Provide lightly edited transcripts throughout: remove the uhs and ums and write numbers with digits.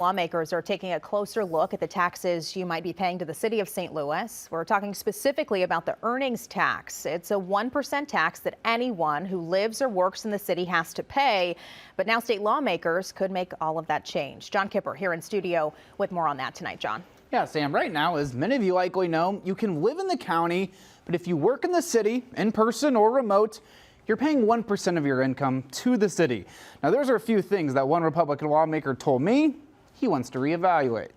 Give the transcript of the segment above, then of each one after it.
Lawmakers are taking a closer look at the taxes you might be paying to the city of St. Louis. We're talking specifically about the earnings tax. It's a 1% tax that anyone who lives or works in the city has to pay. But now state lawmakers could make all of that change. John Kipper here in studio with more on that tonight. John. Yeah, Sam, right now, as many of you likely know, you can live in the county, but if you work in the city, in person or remote, you're paying 1% of your income to the city. Now, those are a few things that one Republican lawmaker told me he wants to reevaluate.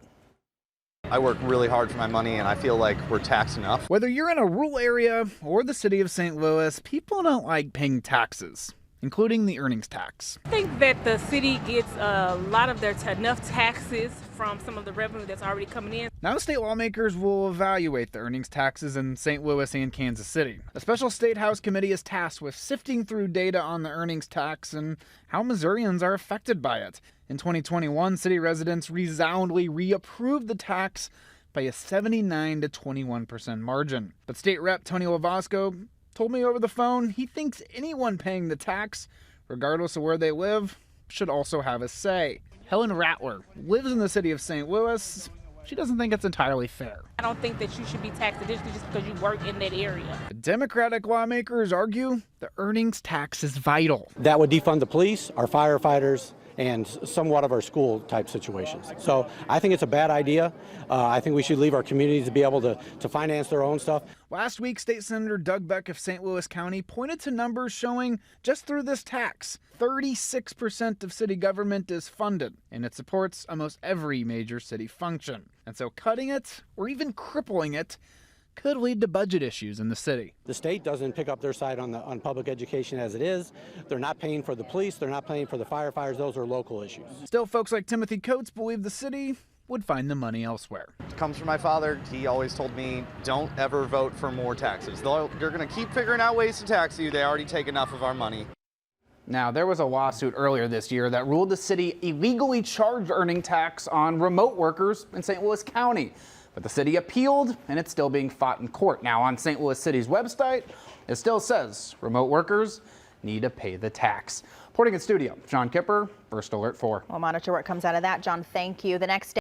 I work really hard for my money and I feel like we're taxed enough. Whether you're in a rural area or the city of St. Louis, people don't like paying taxes, including the earnings tax. I think that the city gets a lot of enough taxes from some of the revenue that's already coming in. Now state lawmakers will evaluate the earnings taxes in St. Louis and Kansas City. A special state House committee is tasked with sifting through data on the earnings tax and how Missourians are affected by it. In 2021, city residents resoundingly reapproved the tax by a 79 to 21% margin. But State Rep Tony Lavasco told me over the phone he thinks anyone paying the tax, regardless of where they live, should also have a say. Helen Rattler lives in the city of St. Louis. She doesn't think it's entirely fair. I don't think that you should be taxed additionally just because you work in that area. The Democratic lawmakers argue the earnings tax is vital. That would defund the police, our firefighters, and somewhat of our school type situations. So I think it's a bad idea. I think we should leave our communities to be able to finance their own stuff. Last week, State Senator Doug Beck of St. Louis County pointed to numbers showing just through this tax, 36% of city government is funded, and it supports almost every major city function. And so cutting it, or even crippling it, could lead to budget issues in the city. The state doesn't pick up their side on public education as it is. They're not paying for the police. They're not paying for the firefighters. Those are local issues. Still, folks like Timothy Coates believe the city would find the money elsewhere. It comes from my father. He always told me, don't ever vote for more taxes. They're going to keep figuring out ways to tax you. They already take enough of our money. Now, there was a lawsuit earlier this year that ruled the city illegally charged earning tax on remote workers in St. Louis County. But the city appealed, and it's still being fought in court. Now, on St. Louis City's website, it still says remote workers need to pay the tax. Reporting in studio, John Kipper, First Alert 4. We'll monitor what comes out of that. John, thank you. The next day.